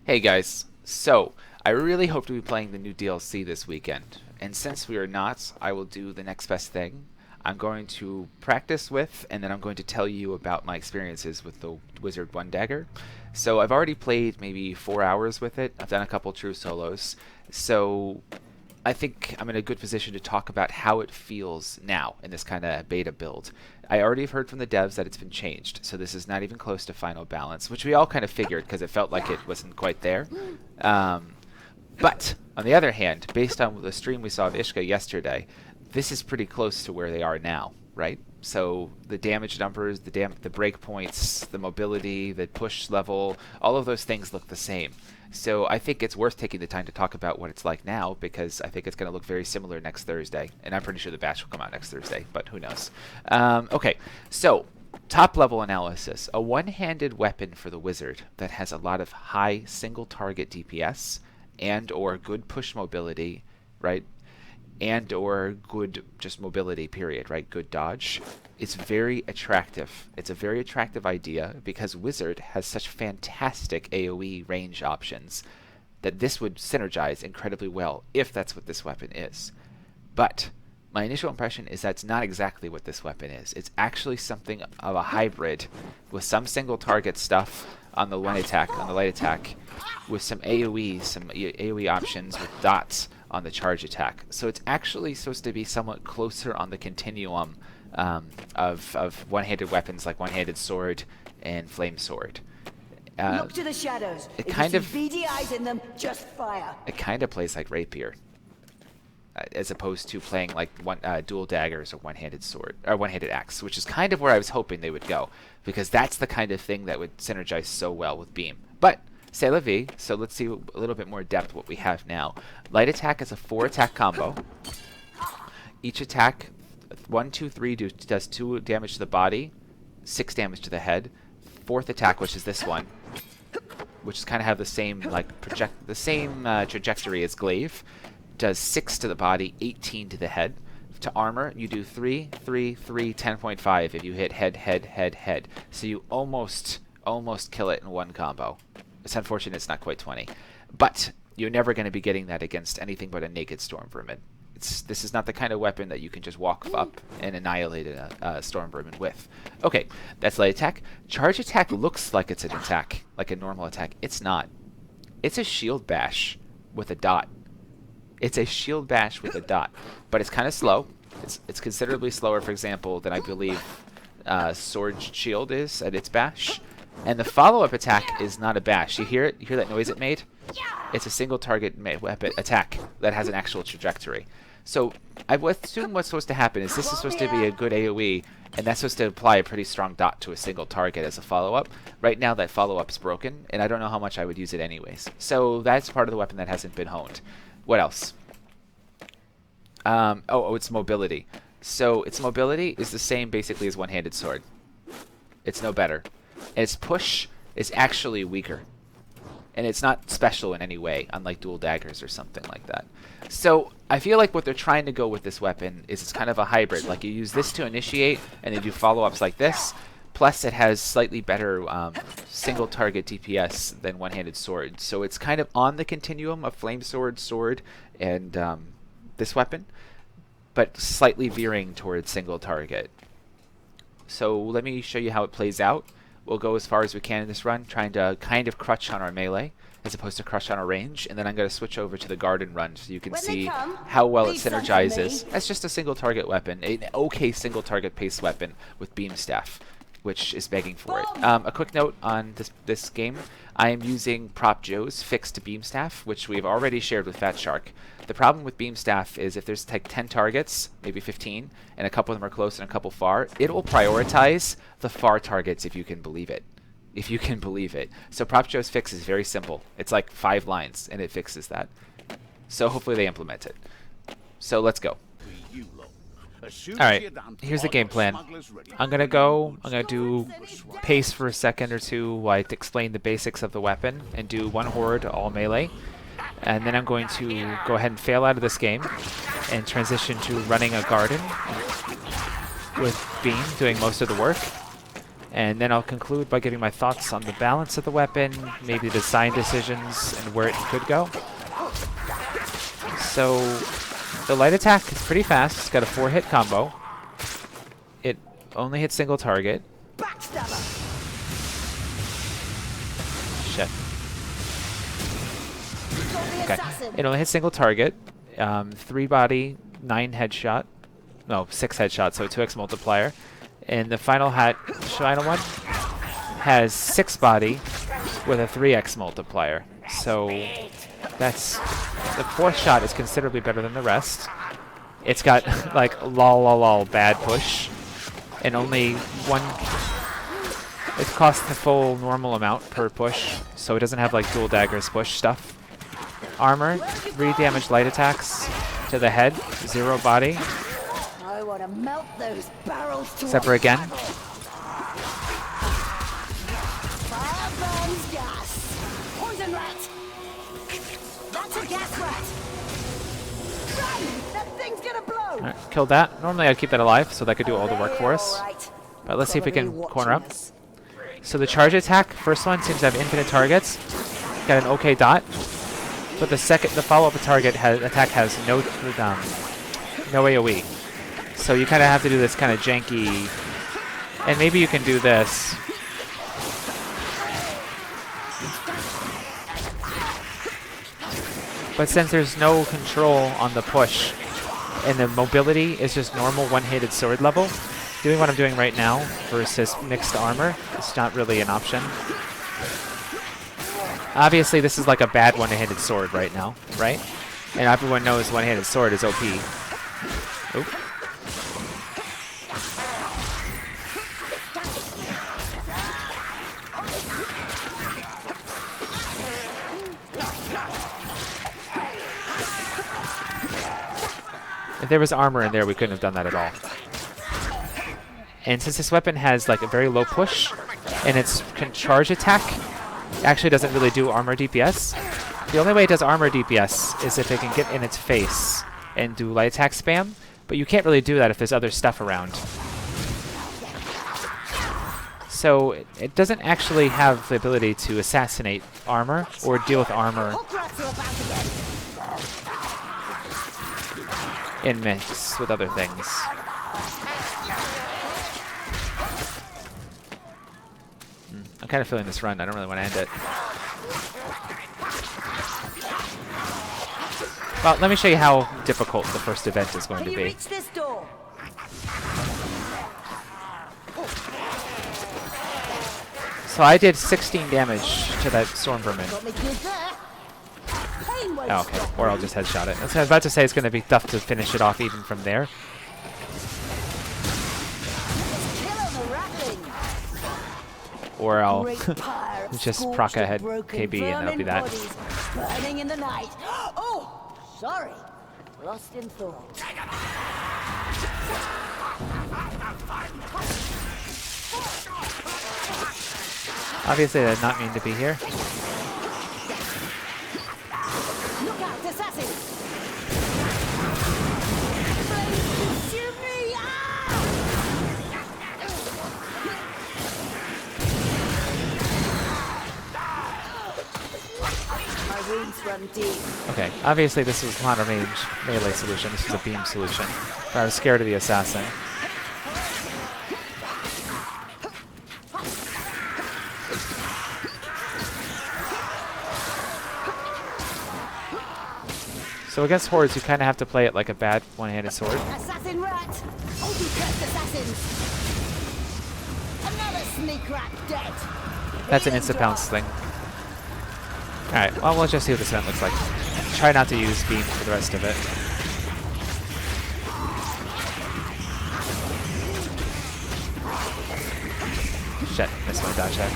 Hey guys, so I really hope to be playing the new DLC this weekend, and since we are not, I will do the next best thing. I'm going to practice with, and then I'm going to tell you about my experiences with the Wizard 1 Dagger. So I've already played maybe 4 hours with it. I've done a couple true solos, so I think I'm in a good position to talk about how it feels now in this kind of beta build. I already have heard from the devs that it's been changed, so this is not even close to final balance, which we all kind of figured because it felt like it wasn't quite there. But on the other hand, based on the stream we saw of Ishka yesterday, this is pretty close to where they are now, right? So the damage numbers, the break points, the mobility, the push level, all of those things look the same. So I think it's worth taking the time to talk about what it's like now, because I think it's going to look very similar next Thursday. And I'm pretty sure the batch will come out next Thursday, but who knows. Okay, so top level analysis. A one-handed weapon for the wizard that has a lot of high single target DPS and or good push mobility, right? And or good just mobility period, right? Good dodge. It's very attractive. It's a very attractive idea because Wizard has such fantastic AoE range options that this would synergize incredibly well if that's what this weapon is. But my initial impression is that's not exactly what this weapon is. It's actually something of a hybrid with some single target stuff on the light attack, with some AoE options with dots on the charge attack. So it's actually supposed to be somewhat closer on the continuum of one-handed weapons like one-handed sword and flame sword. Look to the shadows. It If kind you of see beady eyes in them, just fire. it kind of plays like rapier, as opposed to playing like dual daggers or one-handed sword or one-handed axe, which is kind of where I was hoping they would go, because that's the kind of thing that would synergize so well with beam. But c'est la vie, so let's see a little bit more depth what we have now. Light attack is a 4-attack combo. Each attack, 1, 2, 3, does 2 damage to the body, 6 damage to the head. Fourth attack, which is this one, which is kind of have the same trajectory as glaive, does 6 to the body, 18 to the head. To armor, you do 3, 3, 3, 10.5 if you hit head, head, head, head. So you almost kill it in one combo. It's unfortunate it's not quite 20. But you're never going to be getting that against anything but a naked storm vermin. This is not the kind of weapon that you can just walk up and annihilate a storm vermin with. Okay, that's light attack. Charge attack looks like it's an attack, like a normal attack. It's not. It's a shield bash with a dot. It's a shield bash with a dot, but it's kind of slow. It's considerably slower, for example, than I believe sword shield is at its bash. And the follow-up attack is not a bash. You hear it? You hear that noise it made? It's a single target weapon attack that has an actual trajectory. So I would assume what's supposed to happen is this is supposed to be a good AoE, and that's supposed to apply a pretty strong dot to a single target as a follow-up. Right now that follow-up is broken, and I don't know how much I would use it anyways. So that's part of the weapon that hasn't been honed. What else? It's mobility. So its mobility is the same basically as one-handed sword. It's no better. And its push is actually weaker. And it's not special in any way, unlike dual daggers or something like that. So I feel like what they're trying to go with this weapon is it's kind of a hybrid. Like you use this to initiate, and they do follow-ups like this. Plus it has slightly better single target DPS than one-handed sword. So it's kind of on the continuum of flame sword, and this weapon, but slightly veering towards single target. So let me show you how it plays out. We'll go as far as we can in this run, trying to kind of crutch on our melee as opposed to crush on our range, and then I'm going to switch over to the garden run so you can see how well it synergizes as just a single target weapon, an okay single target pace weapon with beam staff, which is begging for it. A quick note on this game, I am using Prop Joe's fixed beam staff, which we've already shared with Fat Shark. The problem with beam staff is if there's like 10 targets, maybe 15, and a couple of them are close and a couple far, it will prioritize the far targets if you can believe it. If you can believe it. So Prop Joe's fix is very simple. It's like 5 lines, and it fixes that. So hopefully they implement it. So let's go. Alright, here's the game plan. I'm going to do pace for a second or two while I explain the basics of the weapon and do one horde all melee. And then I'm going to go ahead and fail out of this game and transition to running a garden with Beam doing most of the work. And then I'll conclude by giving my thoughts on the balance of the weapon, maybe design decisions, and where it could go. So, the light attack is pretty fast. It's got a 4-hit combo. It only hits single target. Shit. Okay. It only hits single target. 3 body, 9 headshot. No, 6 headshot, so 2x multiplier. And the final one has 6 body with a 3x multiplier. So that's the 4th shot is considerably better than the rest. It's got like lol bad push, and only one. It costs the full normal amount per push, so it doesn't have like dual daggers push stuff. Armor, 3 damage light attacks to the head, 0 body. I want to melt those barrels to Except for again. Fire burns gas. Poison rat. That's a gas rat. Run! That thing's gonna blow. Alright, killed that. Normally I'd keep that alive so that could do all the work for us. But let's see if we can corner up. So the charge attack, first one seems to have infinite targets. Got an okay dot. But the follow-up attack has no AoE. So you kind of have to do this kind of janky, and maybe you can do this. But since there's no control on the push, and the mobility is just normal one-handed sword level, doing what I'm doing right now versus mixed armor is not really an option. Obviously, this is like a bad one-handed sword right now, right? And everyone knows one-handed sword is OP. Oop. If there was armor in there, we couldn't have done that at all. And since this weapon has like a very low push, and its charge attack actually doesn't really do armor DPS. The only way it does armor DPS is if it can get in its face and do light attack spam, but you can't really do that if there's other stuff around. So it doesn't actually have the ability to assassinate armor or deal with armor in mix with other things. I'm kind of feeling this run. I don't really want to end it. Well, let me show you how difficult the first event is going to be. Reach this door? So I did 16 damage to that storm vermin. Oh, okay. Or I'll just headshot it. I was about to say it's going to be tough to finish it off even from there. Or I'll just proc ahead KB and that'll be that. Burning in the night. Oh, sorry. Lost in thought. Obviously, I did not mean to be here. Look out, assassin! Shoot me! My wounds run deep. Okay, obviously this was not a melee solution. This was a beam solution. But I was scared of the assassin. So against hordes, you kind of have to play it like a bad one-handed sword. Assassin rat! Oh, you cursed assassins! Another sneak rat dead! That's an insta-pounce thing. Alright, well, we'll just see what this event looks like. Try not to use beam for the rest of it. Shit, missed my dodge there.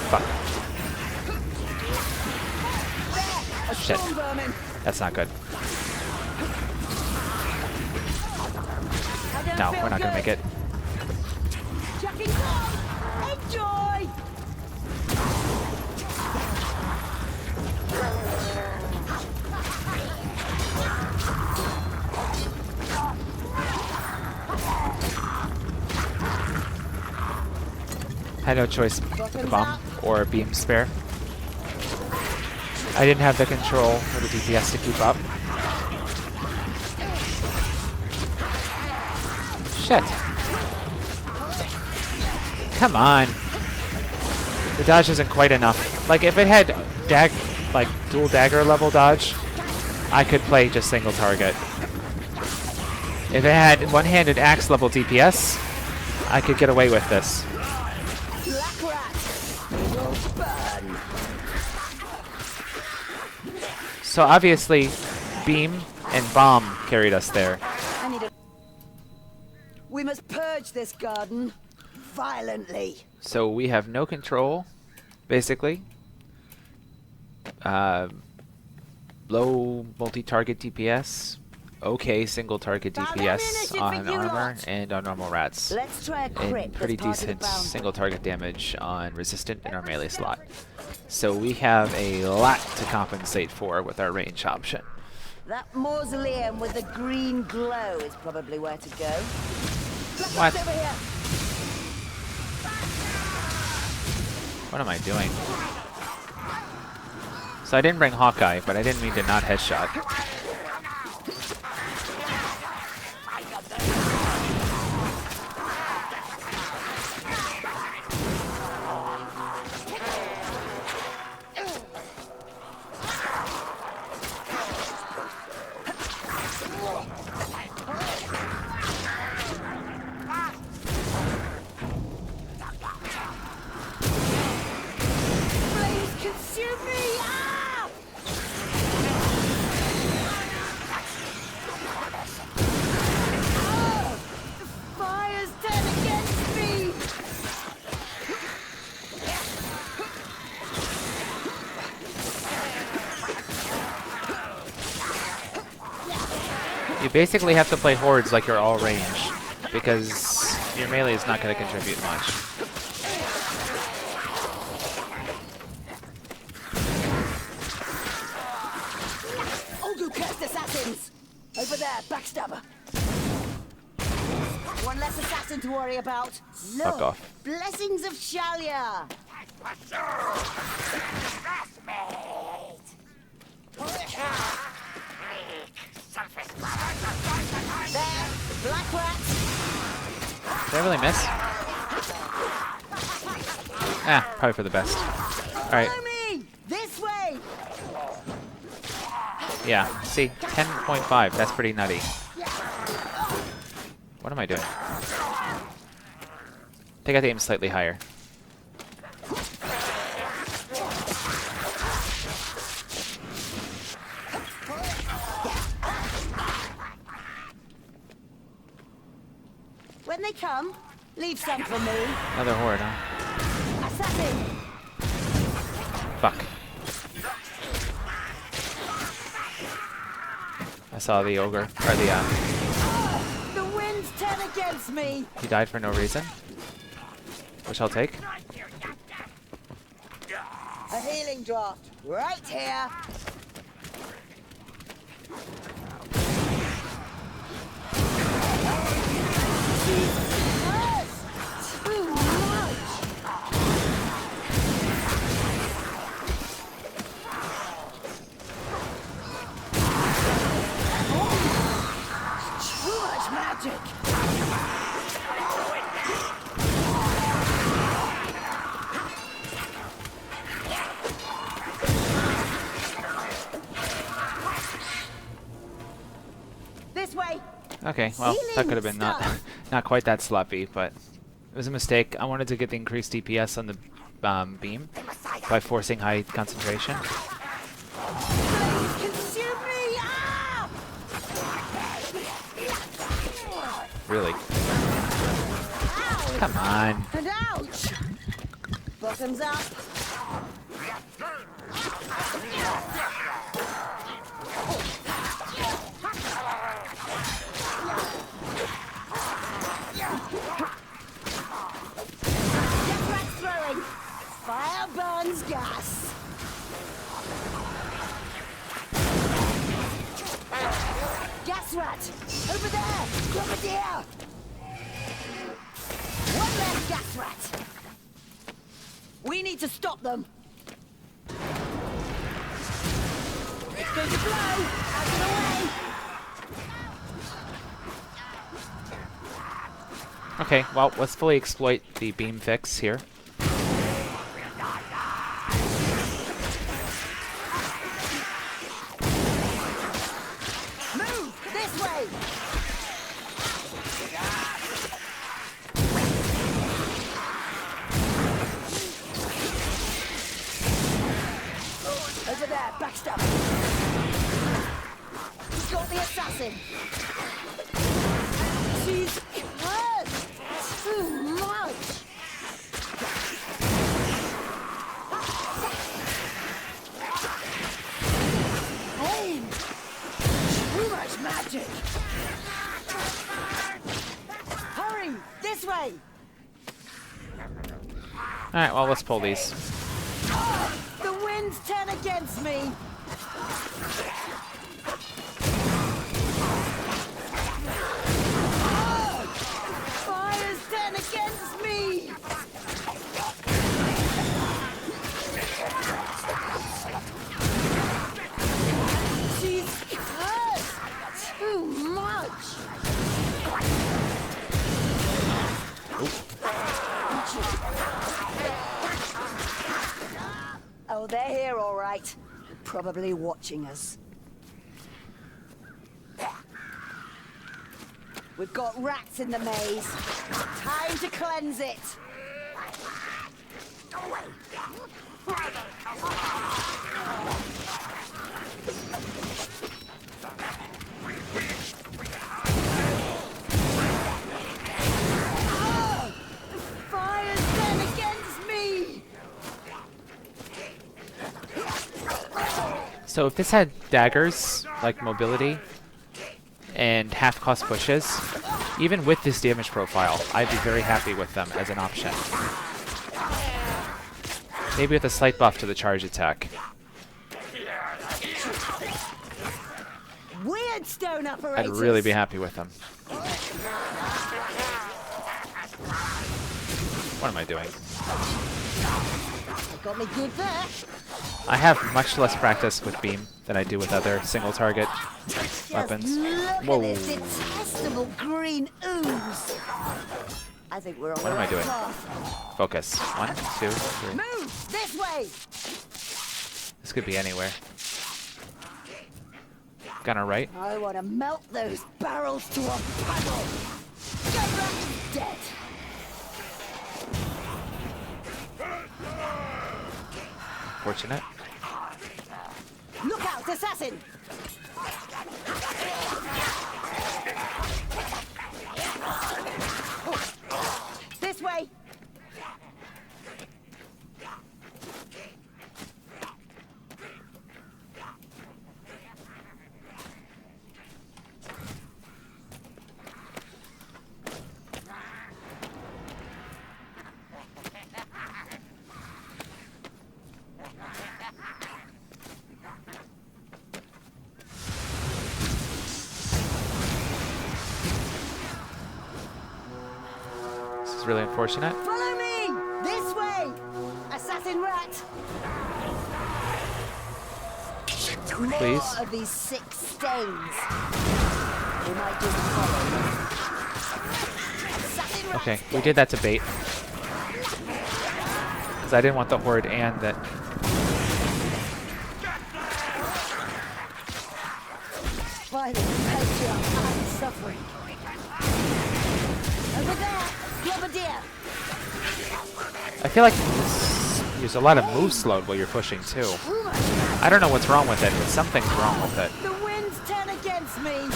Fuck. Shit. That's not good. No, we're not gonna make it. Enjoy! Had no choice with the Bottoms bomb up. or beam spare. I didn't have the control or the DPS to keep up. Shit. Come on. The dodge isn't quite enough. Like, if it had dual dagger level dodge, I could play just single target. If it had one-handed axe level DPS, I could get away with this. Black rat. It'll burn. So obviously, beam and bomb carried us there. I need a... We must purge this garden violently. So we have no control, basically. Low multi-target DPS. Okay, single target Found DPS ammunition on for you armor lot. and on normal rats. Let's try a crit. And pretty as part of the decent bounty. single target damage on resistant in our melee slot. So we have a lot to compensate for with our range option. That mausoleum with the green glow is probably where to go. What? Over here. What am I doing? So I didn't bring Hawkeye, but I didn't mean to not headshot. Flames consume me! Ah! Oh, the fire's turned against me! You basically have to play hordes like you're all range, because your melee is not going to contribute much. All you cursed assassins! Over there, backstabber! One less assassin to worry about. Look, off. blessings of Shalia! There, black rat! Did I really miss? Ah, probably for the best. Alright, Follow me! This way! yeah, see, 10.5, that's pretty nutty. What am I doing? I think I have to aim slightly higher. When they come, leave some for me. Another horde, huh? Assassin! Fuck. I saw the ogre, or The winds turn against me! he died for no reason. Which I'll take. A healing draft, right here! Jesus! Too much! Too much magic! This way! Okay, well, that could have been not Healing not quite that sloppy, but it was a mistake. I wanted to get the increased DPS on the beam by forcing high concentration. Flames consume me! Ah! Really. Ow! Come on. And ouch! Bottoms up. Death rat throwing. Fire burns gas. Gas rat! Over there! Grenadier! One less gas rat! need to stop them. It's going to blow. Out of the way. Okay, well, let's fully exploit the beam fix here. Move this way. Over there, backstab. He's got the assassin. She's hurt. Too much. Oh, too much magic. Hurry, this way. Alright, well, let's pull these. The winds turn against me. Fires turn against me. She's hurt too much. Oh, they're here, all right. Probably watching us. We've got rats in the maze. Time to cleanse it. Oh, fire's turn against me. So if this had daggers, like mobility, and half-cost pushes, even with this damage profile, I'd be very happy with them as an option. Maybe with a slight buff to the charge attack. Weird stone I'd operators. really be happy with them. What am I doing? Got me good there. I have much less practice with beam than I do with other single target weapons. Just Whoa. look at this detestable green ooze. I think we're on What the am I right doing? path. Focus. 1, 2, 3. Move this way. This could be anywhere. Gonna right. I want to melt those barrels to a puddle. Dagger dead. Fortunate. Look out, assassin! This way! This is really unfortunate. Follow me! This way! Assassin rat! Please. More of these sick stains. We might just follow. Assassin rat! Okay, we did that to bait. Because I didn't want the horde and that. Violent patriarch and suffering. Over there! Globadier! I feel like there's a lot of move slowed while you're pushing too. I don't know what's wrong with it, but something's wrong with it. The winds turn against me!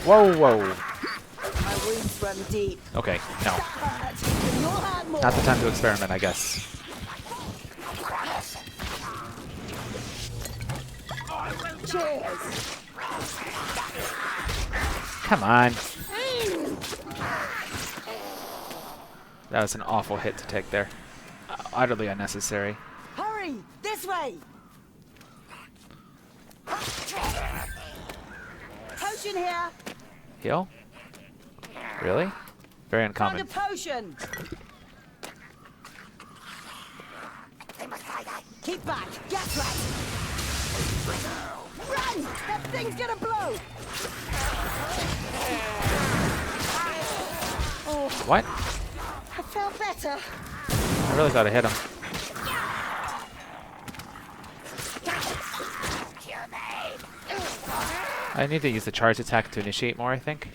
Whoa, whoa. My wounds run deep. Okay, no. That hurt. You'll hurt more. Not the time to experiment, I guess. Cheers! Come on. That was an awful hit to take there. Utterly unnecessary. Hurry! This way! Potion here! Heal? Really? Very Find a uncommon. potion. Keep back. Gas rat. Run! That thing's gonna blow. Oh, What? I felt better. I really thought I hit him. I need to use the charge attack to initiate more, I think.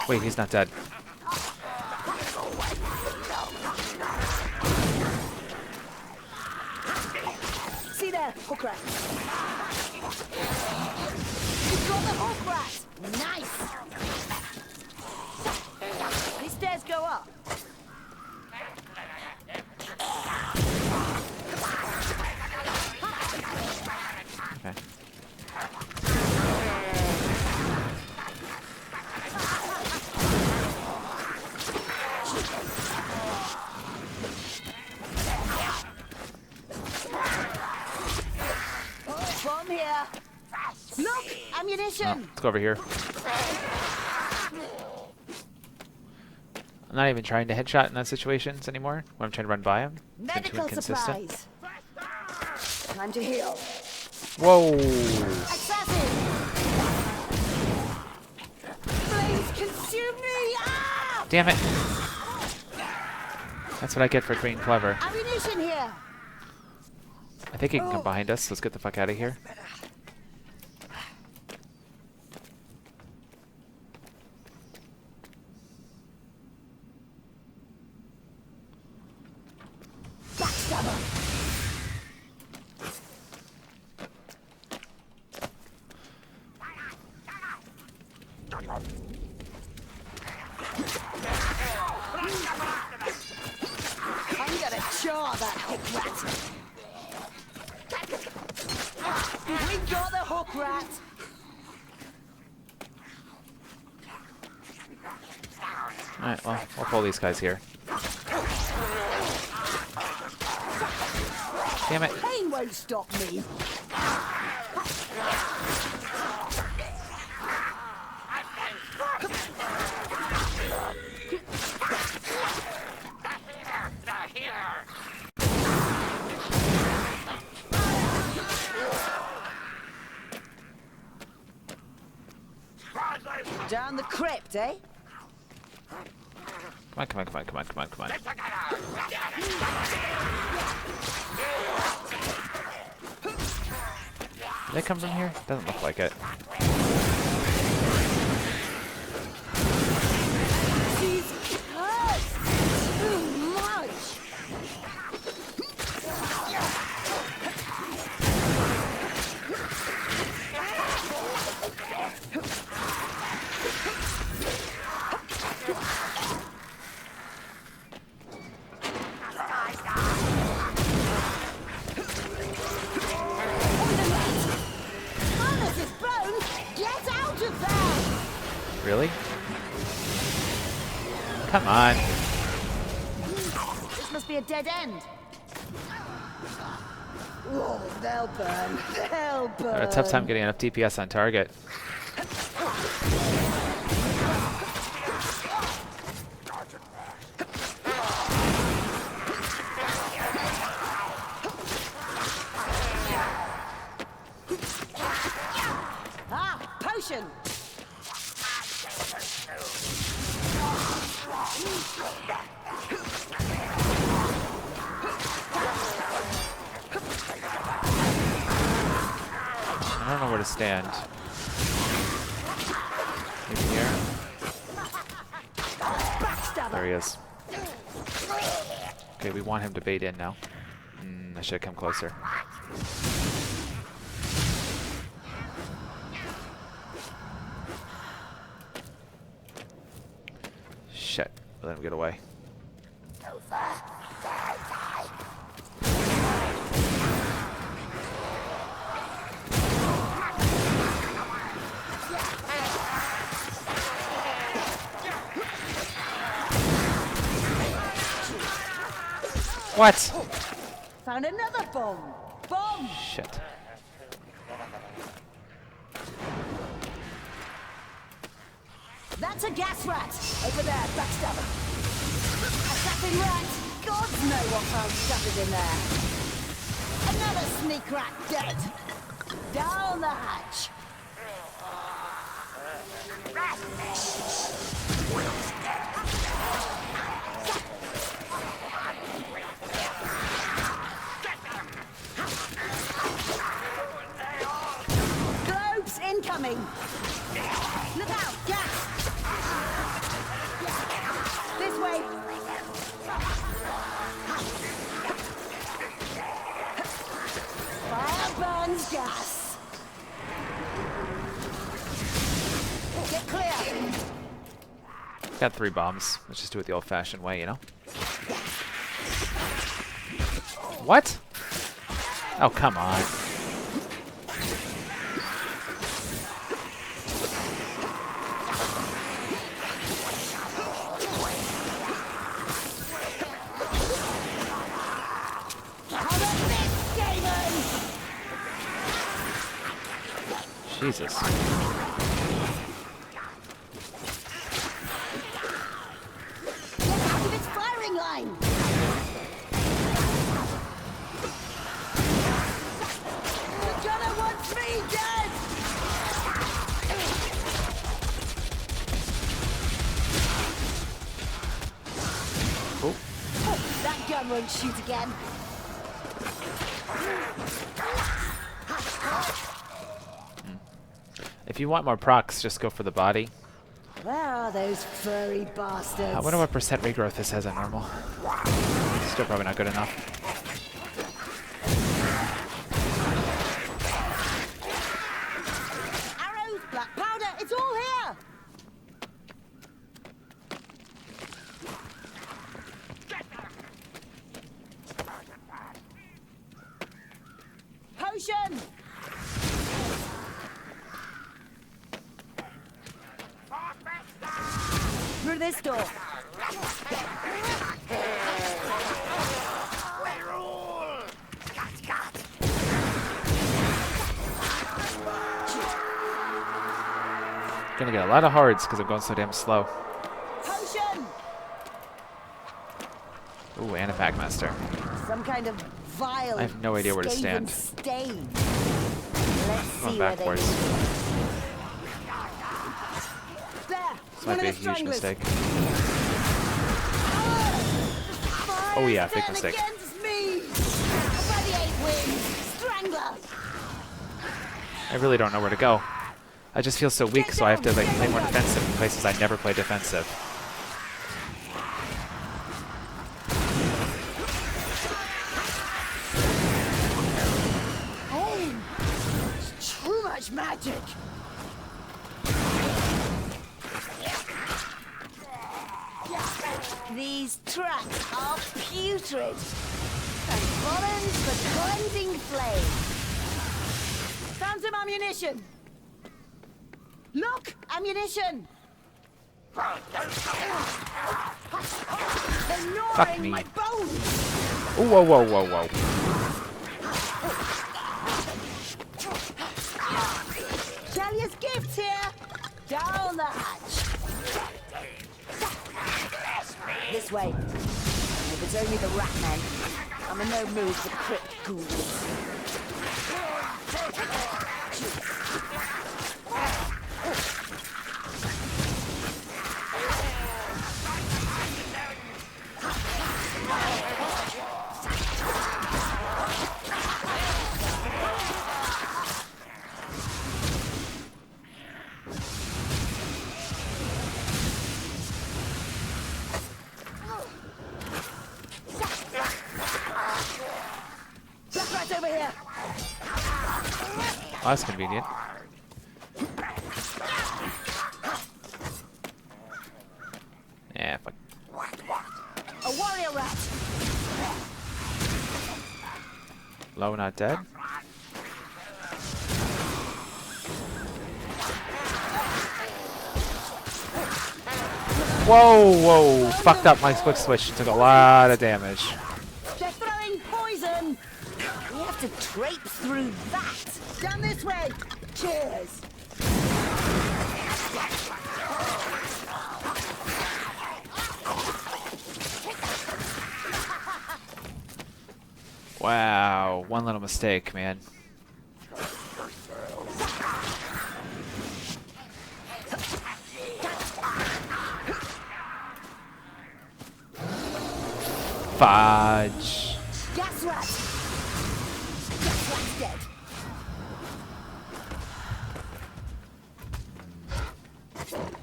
Wait, he's not dead. See there, hook rat. You've got the hook rat. Nice. These stairs go up. Okay. Bomb here. Look, ammunition. Oh, let's go over here. I'm not even trying to headshot in those situations anymore when I'm trying to run by him. It's been too Medical inconsistent. supplies. Time to heal. Whoa! Assassin. Flames consume me. Ah! Damn it! That's what I get for being clever. Ammunition here. I think he can come behind us. Let's get the fuck out of here. Backstabber. I'm gonna jaw that hook rat. We got the hook rat. Alright, well, we'll pull these guys here. Damn it. Pain won't stop me. Down the crypt, eh? Come on, come on, come on, come on, come on, come on. Did they come from here? Doesn't look like it. These cursed too much. Harness his bones. Get out of there. Really? Come on. This must be a dead end. Oh, they'll burn. They'll burn. I had a tough time getting enough DPS on target. Ah, potion. I don't know where to stand. Maybe here? There he is. Okay, we want him to bait in now. I should come closer. Shit. Let him get away. What? Found another bomb. Bomb. Shit. That's a gas rat! Over there, backstabber! Assassin rat! Gods know what foul stuff is in there! Another sneak rat dead! Down the hatch! Globes incoming! Look out! Gas! This way! Fire burns gas! Get clear! Got 3 bombs. Let's just do it the old-fashioned way, you know? What? Oh, come on. Jesus. Get out of its firing line! The gunner wants me dead! Oh. That gun won't shoot again. If you want more procs, just go for the body. Where are those furry bastards? I wonder what percent regrowth this has on normal. Still probably not good enough. Arrows, black powder, it's all here! Potion! Through this door. Gonna get a lot of hards because I'm going so damn slow. Potion! Ooh, and a Packmaster. Some kind of vile, I have no idea where to skaven stand. Stain. Let's Going see where they backwards. There! This might be a huge stranglers. mistake. Fire Oh yeah, big them mistake. against me! 38 wins! Strangler! I really don't know where to go. I just feel so weak, so I have to like play more defensive in places I never play defensive. Oh! It's too much magic! These tracks are putrid. And Collins the cleansing flame. Found some ammunition. Look, ammunition. They're gnawing me. my bones. Ooh, whoa, whoa, whoa, whoa. Shelley's gifts here. Down the hatch. This way. If it's only the rat men, I'm in no mood for crypt ghouls. Black rat's over here. Oh, that's convenient. Yeah, fuck. A warrior rat. Low, not dead. Whoa, whoa. Fucked up my quick switch. Took a lot of damage. They're throwing poison. We have to traipse through that. Down this way. Cheers. Wow, one little mistake, man. Fudge. Gas rat! Gas rat's dead.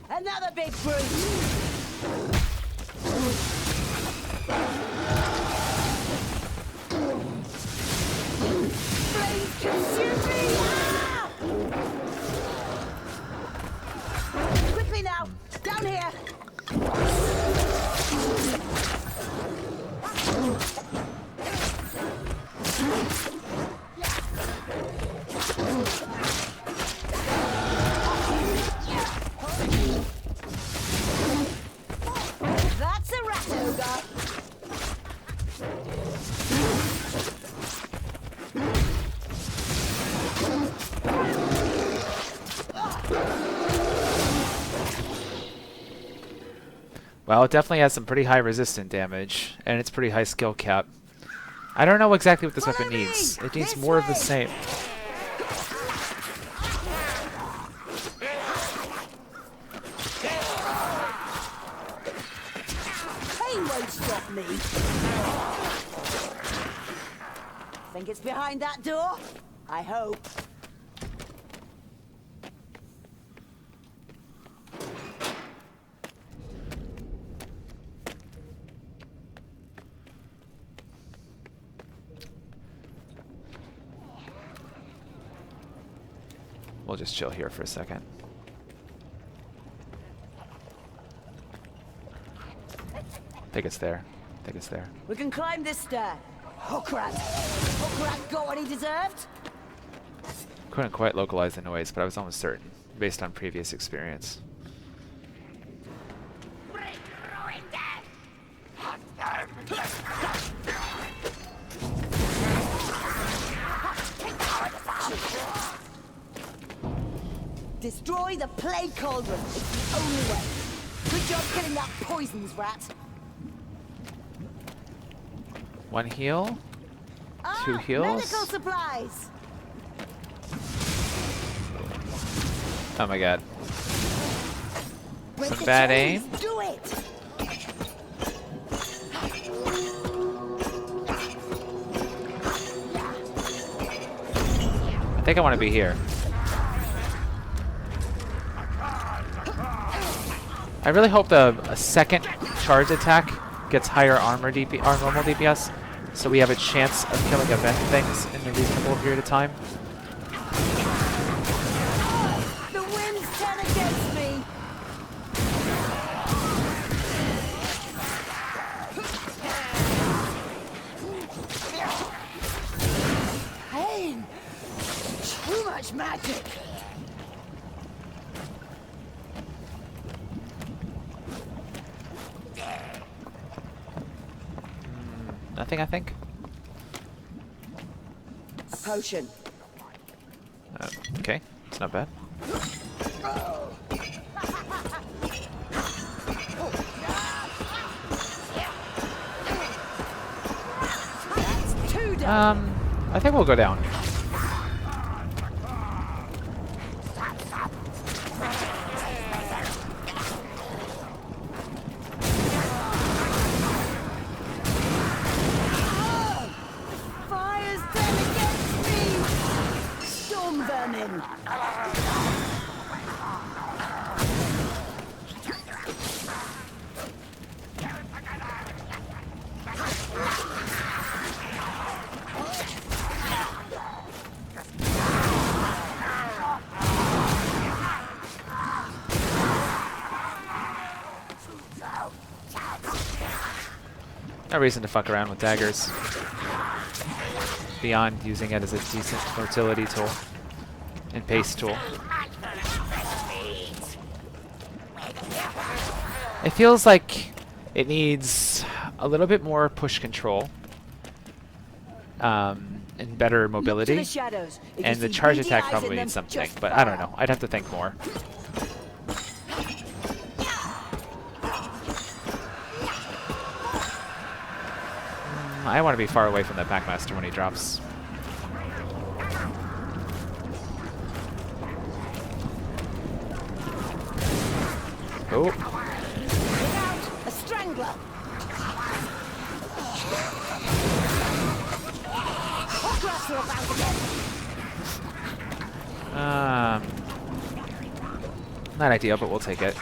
Another big brute! Flames consume me! Ah! Quickly now! Down here! That's a rat ogre! Well, it definitely has some pretty high resistant damage, and it's pretty high skill cap. I don't know exactly what this weapon Follow me! needs. It needs This more of the way! same. Pain won't stop me. Think it's behind that door? I hope. We'll just chill here for a second. I think it's there. I think it's there. We can climb this stair. Hook rat. Hook rat got what he deserved? Couldn't quite localize the noise, but I was almost certain, based on previous experience. Destroy the plague cauldron. It's the only way. Good job killing that poisons rat. One heal. Two Ah, heals. medical supplies. Oh my god. Break Some the bad chains. aim. Do it. I think I want to be here. I really hope a second charge attack gets higher armor DP, our normal DPS, so we have a chance of killing event things in a reasonable period of time. The wind's turn against me. Pain. Too much magic. Nothing, I think. A potion. Okay, it's not bad. That's two down. I think we'll go down. Fire's turn against me. Storm vermin. No reason to fuck around with daggers. Beyond using it as a decent fertility tool and pace tool. It feels like it needs a little bit more push control and better mobility. Look to the shadows. If And you the see charge beady attack eyes probably in them, needs something, just but I don't fire. know. I'd have to think more. I want to be far away from the Packmaster when he drops. Oh. Look out! A strangler! Hook rats are about again! Not ideal, but we'll take it.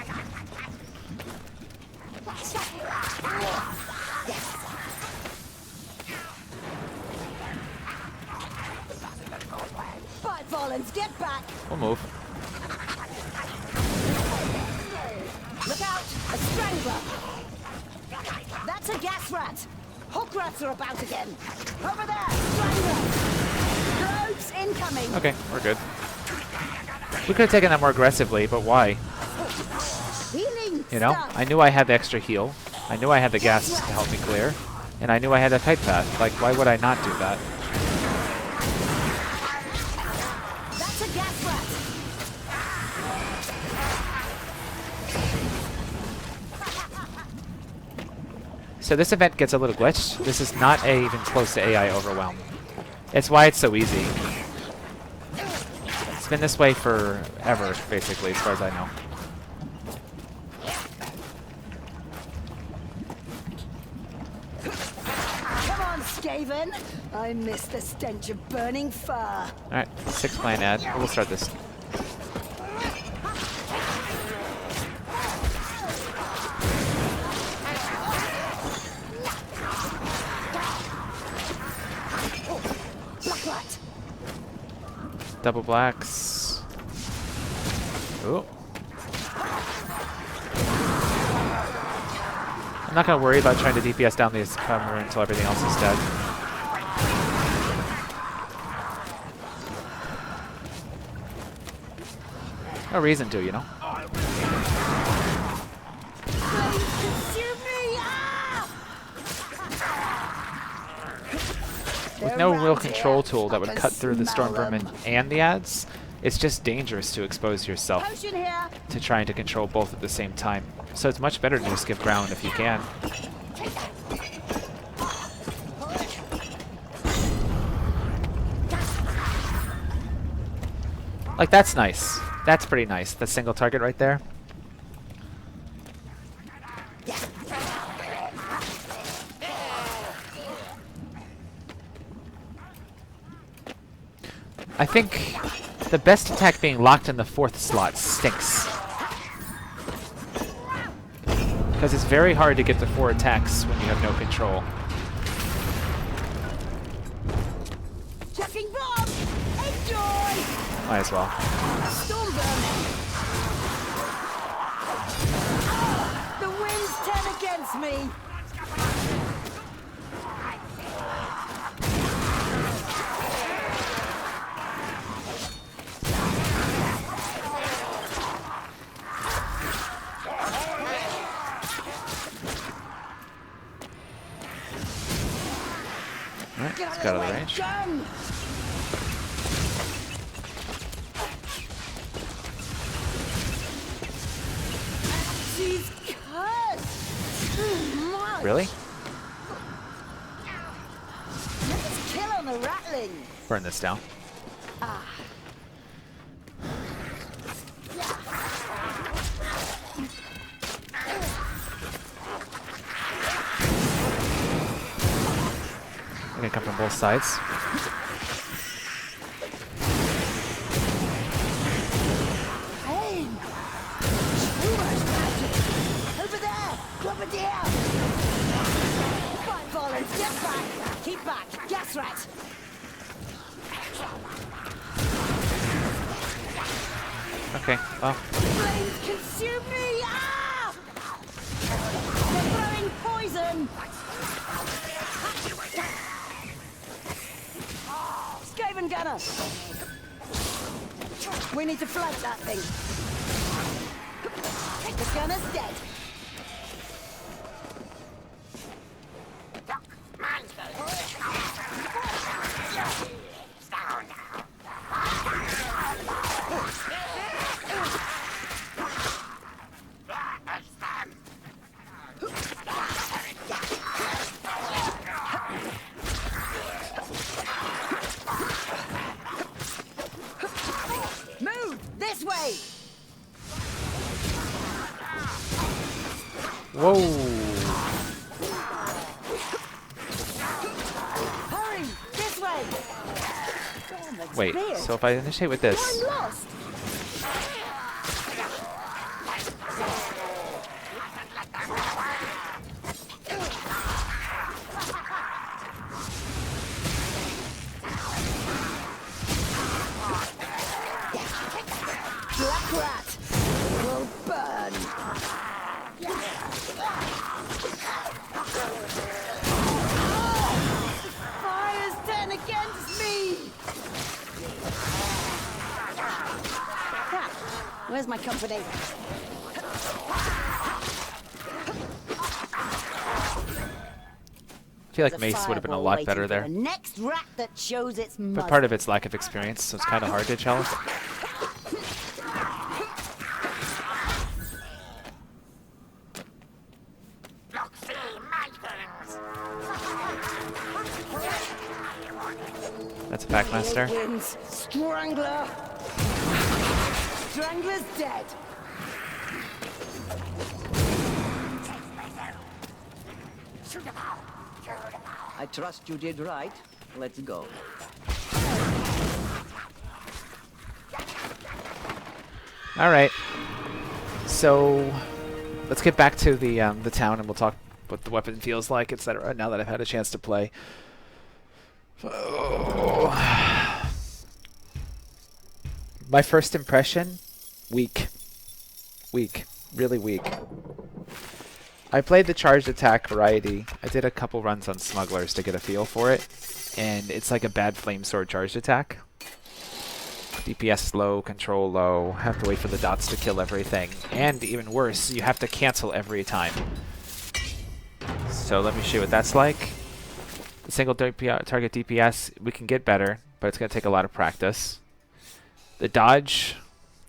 Fight, Volans, get back! We'll move. Look out! A strangler! That's a gas rat! Hook rats are about again! Over there! Strangler! Globes incoming! Okay, we're good. We could have taken that more aggressively, but why? Healing! You know? Stun. I knew I had the extra heal. I knew I had the gas to help me clear. And I knew I had a kite path. Like, why would I not do that? That's a gas rat! So this event gets a little glitched. This is not even close to AI overwhelm. It's why it's so easy. It's been this way forever, basically, as far as I know. Come on, Skaven! I miss the stench of burning fur. Alright, 6 plan ad. We'll start this. Black rat! Double blacks. Ooh. I'm not going to worry about trying to DPS down these cover until everything else is dead. No reason to, you know? Consume me! Ah! With no real control tool that would cut through the Storm Vermin and the ads, it's just dangerous to expose yourself Potion here! to trying to control both at the same time. So it's much better to just give ground if you can. Like, that's nice. That's pretty nice. That single target right there. I think the best attack being locked in the 4th slot stinks. Because it's very hard to get to 4 attacks when you have no control. Chucking bomb! Enjoy! Might as well. Storm vermin! The winds turn against me! Alright, let's get out of the range. Gun! She's cursed! Really? Let's kill on the rattling! Burn this down. They're gonna come from both sides. Pain! Too much magic! Over there! Clubberdeer! Fight, Volans! Get back! Keep back! Gas rat! Okay, well, Flames consume me! Ah! They're throwing poison! Skaven gunner! We need to flank that thing. The gunner's dead. Damn Wait, expired. so if I initiate with this, I'm lost. Black rat will burn. Fire's turned against me. Cat, where's my company? I feel like Mace would have been a lot better there. The next rat that shows its But muzzle. part of it's lack of experience, so it's kind of hard to tell. That's a Packmaster. Wins. Strangler. Strangler's dead. I trust you did right. Let's go. All right. So let's get back to the town, and we'll talk what the weapon feels like, etc. Now that I've had a chance to play. Oh. My first impression, weak. Weak. Really weak. I played the charged attack variety. I did a couple runs on smugglers to get a feel for it, and it's like a bad flame sword charged attack. DPS low, control low, have to wait for the dots to kill everything, and even worse, you have to cancel every time. So let me show you what that's like. The single target DPS, we can get better, but it's going to take a lot of practice. The dodge,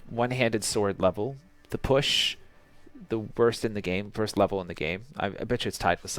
one-handed sword level. The push, the worst in the game, first level in the game. I bet you it's tied with some.